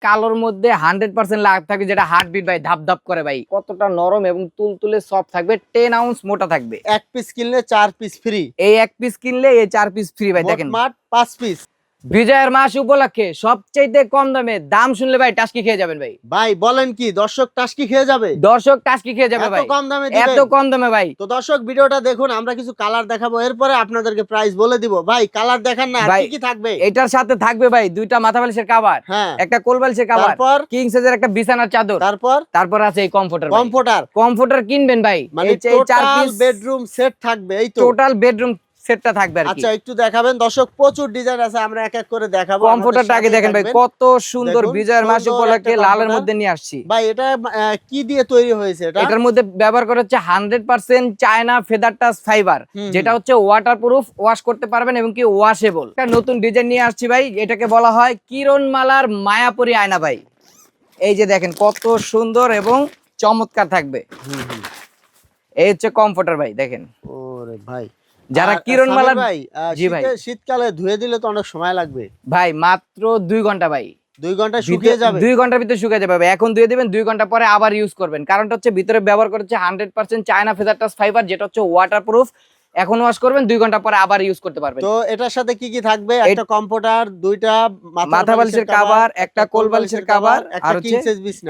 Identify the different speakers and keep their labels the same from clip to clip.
Speaker 1: কালোর মধ্যে 100% লাভ থাকবে, যেটা হার্টবিট ভাই ধাপ ধাপ করে ভাই। কতটা নরম এবং তুলতুলে সফট থাকবে, 10 আউন্স মোটা থাকবে।
Speaker 2: এক পিস কিনলে 4 পিস ফ্রি।
Speaker 1: এই এক পিস কিনলে এই 4 পিস ফ্রি ভাই। দেখেন
Speaker 2: মোটমাট 5 পিস।
Speaker 1: বিজয়ের মাস উপলক্ষে সবচেয়ে কম দামে, দাম শুনলে ভাই টাস্কি খেয়ে যাবেন ভাই।
Speaker 2: ভাই বলেন কি দর্শক টাস্কি খেয়ে যাবে?
Speaker 1: দর্শক টাস্কি খেয়ে যাবে ভাই,
Speaker 2: এত কম দামে দিবেন?
Speaker 1: এত কম দামে ভাই।
Speaker 2: তো দর্শক ভিডিওটা দেখুন, আমরা কিছু কালার দেখাবো, এরপরে আপনাদেরকে প্রাইস বলে দিব। ভাই কালার দেখান না, আর
Speaker 1: ভাই,
Speaker 2: কি কি থাকবে?
Speaker 1: এটার সাথে থাকবে ভাই দুইটা মাথা বালিশের কভার,
Speaker 2: হ্যাঁ,
Speaker 1: একটা কোল বালিশের কভার,
Speaker 2: তারপর
Speaker 1: কিং সাইজের একটা বিছানার চাদর, তারপর আছে এই কমফোর্টার। কমফোর্টার কিনবেন ভাই,
Speaker 2: মানে
Speaker 1: এই 4 পিস
Speaker 2: বেডরুম সেট থাকবে। এই তো
Speaker 1: টোটাল বেডরুম সেটটা থাকবে আর কি।
Speaker 2: আচ্ছা একটু দেখাবেন দর্শক, প্রচুর ডিজাইন আছে, আমরা এক এক করে দেখাবো।
Speaker 1: কমফোর্টারটা আগে দেখেন ভাই, কত সুন্দর। বিজয়ের মাস উপলক্ষে লালের মধ্যে নিয়ে আসছি
Speaker 2: ভাই। এটা কি দিয়ে তৈরি হয়েছে?
Speaker 1: এটার মধ্যে ব্যবহার করা হচ্ছে 100% চায়না ফেদার টাচ ফাইবার, যেটা হচ্ছে ওয়াটারপ্রুফ, ওয়াশ করতে পারবেন এবং কি ওয়াশেবল। একটা নতুন ডিজাইন নিয়ে আসছি ভাই, এটাকে বলা হয় কিরণমালার মায়াপুরী আয়না ভাই। এই যে দেখেন কত সুন্দর এবং চমৎকার থাকবে। এই হচ্ছে কমফোর্টার ভাই, দেখেন।
Speaker 2: ওরে ভাই,
Speaker 1: যারা কিরণমালার
Speaker 2: ভাই,
Speaker 1: জি ভাই,
Speaker 2: শীতকালে ধুয়ে দিলে তো অনেক সময় লাগবে
Speaker 1: ভাই, মাত্র 2 ঘন্টা ভাই।
Speaker 2: 2 ঘন্টা শুকিয়ে যাবে?
Speaker 1: 2 ঘন্টার ভিতরে শুকিয়ে যাবে ভাই। এখন ধুয়ে দিবেন, 2 ঘন্টা পরে আবার ইউজ করবেন। কারণটা হচ্ছে ভিতরে ব্যবহার করেছে 100% চায়না ফেদার টাচ ফাইবার, যেটা হচ্ছে ওয়াটারপ্রুফ। এখন ওয়াশ করবেন, 2 ঘন্টা পরে আবার ইউজ করতে পারবেন।
Speaker 2: তো এটার সাথে কি কি থাকবে? একটা কম্পিউটার, দুইটা
Speaker 1: মাথা বালিশের কভার, একটা কোল বালিশের কভার, আর হচ্ছে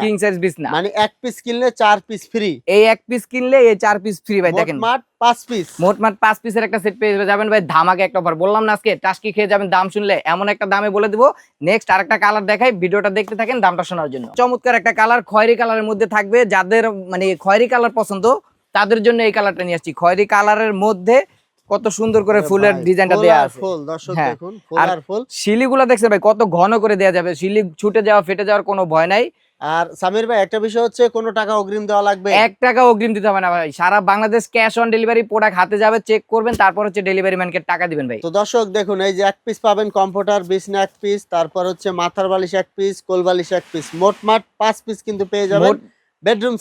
Speaker 1: কিং সাইজ বিছনা।
Speaker 2: মানে এক পিস কিনলে 4 পিস ফ্রি।
Speaker 1: এই এক পিস কিনলে এই 4 পিস ফ্রি ভাই। দেখেন
Speaker 2: মোটমাট 5 পিস।
Speaker 1: মোটমাট 5 পিসের একটা সেট পেয়ে যাবেন ভাই, ধামাকে একটা অফার। বললাম না আজকে টাস্কি খেয়ে যাবেন দাম শুনলে, এমন একটা দামে বলে দিব। নেক্সট আরেকটা কালার দেখাই, ভিডিওটা দেখতে থাকেন দামটা শোনার জন্য। চমৎকার একটা কালার, খয়েরি কালারের মধ্যে থাকবে। যাদের মানে খয়েরি কালার পছন্দ তাদের জন্য এই কালারটা নিয়ে আসছি। খয়েরি কালারের মধ্যে কত সুন্দর করে ফুলের ডিজাইনটা দেয়া আছে।
Speaker 2: ফুল দর্শক দেখুন, ফুল আর ফুল।
Speaker 1: শিলিগুলা দেখছেন ভাই কত ঘন করে দেয়া যাবে, শিলি ছুটে যাওয়া ফেটে যাওয়ার কোনো ভয় নাই।
Speaker 2: আর সামির ভাই একটা বিষয় হচ্ছে, কোনো টাকা অগ্রিম দেওয়া লাগবে?
Speaker 1: 1 টাকা অগ্রিম দিতে হবে না ভাই। সারা Bangladesh cash on delivery, product হাতে যাবে, চেক করবেন, তারপর হচ্ছে ডেলিভারি ম্যানকে টাকা দিবেন ভাই।
Speaker 2: তো দর্শক দেখুন, এই যে এক পিস পাবেন কমফোর্টার, বিছনা এক পিস, তারপর হচ্ছে মাথার বালিশ এক পিস, কোল বালিশ এক পিস, মোটমাট 5 পিস কিন্তু পেয়ে যাবেন বেডরুম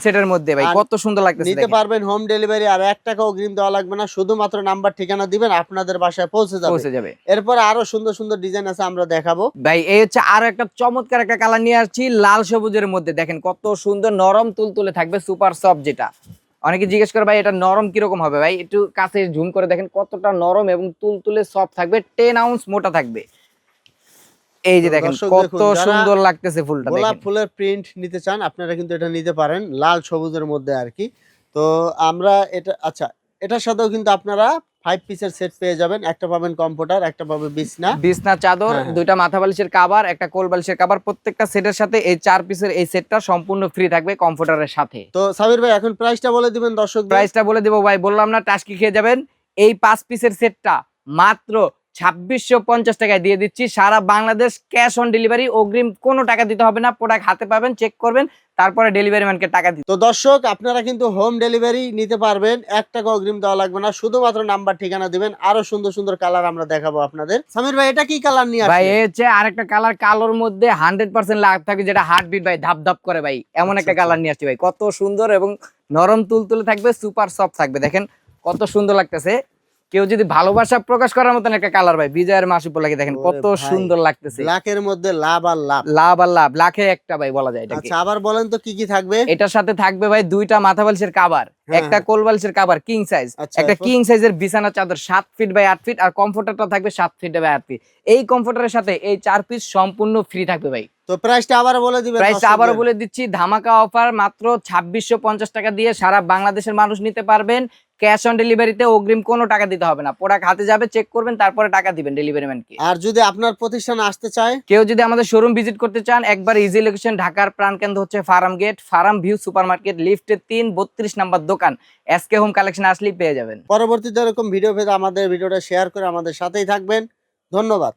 Speaker 2: সেটের মধ্যে ভাই। কত সুন্দর লাগতেছে, নিতে পারবেন হোম ডেলিভারি। আর 1 টাকা অগ্রিম দেওয়া লাগবে না, শুধুমাত্র নাম্বার ঠিকানা দিবেন, আপনাদের বাসায় পৌঁছে যাবে। এরপর আরো সুন্দর সুন্দর ডিজাইন আছে, আমরা দেখাবো
Speaker 1: ভাই। এই হচ্ছে আরো একটা চমৎকার একটা কালার নিয়ে আসছি, লাল সবুজের মধ্যে। দেখেন কত সুন্দর নরম তুলতুলে থাকবে, সুপার সফট। যেটা অনেকে জিজ্ঞেস করে ভাই এটা নরম কিরকম হবে, ভাই একটু কাছে জুম করে দেখেন কতটা নরম এবং তুলতুলে সফট থাকবে, 10 আউন্স মোটা থাকবে। এই যে দেখেন কত সুন্দর লাগতেছে ফুলটা।
Speaker 2: গোলাপ ফুলের প্রিন্ট নিতে চান আপনারা কিন্তু এটা নিতে পারেন, লাল সবুজের মধ্যে আর কি। তো আমরা এটা, আচ্ছা এটার সাথেও কিন্তু আপনারা 5 পিসের সেট পেয়ে যাবেন। একটা পাবেন কম্পিউটার, একটা পাবে বিছনা চাদর, দুইটা মাথা বালিশের কভার, একটা কোল বালিশের কভার। প্রত্যেকটা সেটের সাথে এই 4 পিসের এই সেটটা সম্পূর্ণ ফ্রি থাকবে কম্পিউটারের সাথে। তো সাবির ভাই এখন প্রাইসটা বলে দিবেন দর্শক?
Speaker 1: প্রাইসটা বলে দেব ভাই, বললাম না টাস্কি খেয়ে যাবেন। এই 5 পিসের সেটটা মাত্র 2650 টাকায় দিয়ে দিচ্ছি। সারা বাংলাদেশ ক্যাশ অন ডেলিভারি, অগ্রিম কোনো টাকা দিতে হবে না। প্রোডাক্ট হাতে পাবেন, চেক করবেন, তারপরে ডেলিভারি ম্যানকে টাকা দিতে।
Speaker 2: তো দর্শক আপনারা কিন্তু হোম ডেলিভারি নিতে পারবেন, 1 টাকা অগ্রিম দেওয়া লাগবে না, শুধুমাত্র নাম্বার ঠিকানা দিবেন। আরো সুন্দর সুন্দর কালার আমরা দেখাবো আপনাদের। সামির ভাই এটা কি কালার নিয়ে আসছে?
Speaker 1: ভাই এই হচ্ছে আরেকটা কালার, কালোর মধ্যে 100% লাভ থাকে, যেটা হার্টবিট ভাই ধাপ ধাপ করে ভাই। এমন একটা কালার নিয়ে আসছি ভাই, কত সুন্দর এবং নরম তুলতুলে থাকবে, সুপার সফট থাকবে। দেখেন কত সুন্দর লাগতেছে। কেউ যদি ভালোবাসা প্রকাশ করার মতন একটা কালার ভাই, বিজয়ের মাস উপলক্ষে দেখেন কত সুন্দর লাগতেছে।
Speaker 2: ব্ল্যাকের মধ্যে লাভ আর লাভ,
Speaker 1: লাভ আর লাভ, লাখে একটা ভাই বলা যায় এটাকে।
Speaker 2: আচ্ছা আবার বলেন তো কি কি থাকবে?
Speaker 1: এটার সাথে থাকবে ভাই দুইটা মাথা বালিশের কভার, একটা কোল বালিশের কভার কিং সাইজ, একটা কিং সাইজের বিছানা চাদর 7 ফিট বাই 8 ফিট, আর কমফোর্টারটা থাকবে 7 ফিট বাই 8 ফিট। এই কমফোর্টারের সাথে এই 4 পিস সম্পূর্ণ ফ্রি থাকবে ভাই।
Speaker 2: তো প্রাইসটা আবার বলে দিবেন?
Speaker 1: প্রাইসটা আবার বলে দিচ্ছি, ধামাকা অফার, মাত্র 2650 টাকা দিয়ে সারা বাংলাদেশের মানুষ নিতে পারবেন। ক্যাশ অন ডেলিভারিতে, অগ্রিম কোনো টাকা দিতে হবে না। প্রোডাক্ট হাতে যাবে, চেক করবেন, তারপরে টাকা দিবেন ডেলিভারি ম্যানকে।
Speaker 2: আর যদি আপনার প্রতিষ্ঠানে আসতে চায়,
Speaker 1: কেউ যদি আমাদের শোরুম ভিজিট করতে চান, একবার ইজি লোকেশন, ঢাকার প্রাণকেন্দ্র হচ্ছে ফার্ম গেট, ফার্ম ভিউ সুপারমার্কেট, লিফটে 3 32 নাম্বার দোকান, এসকে হোম কালেকশন আসলেই পেয়ে যাবেন।
Speaker 2: পরবর্তীতে এরকম ভিডিও পেতে আমাদের ভিডিওটা শেয়ার করে আমাদের সাথেই থাকবেন। ধন্যবাদ।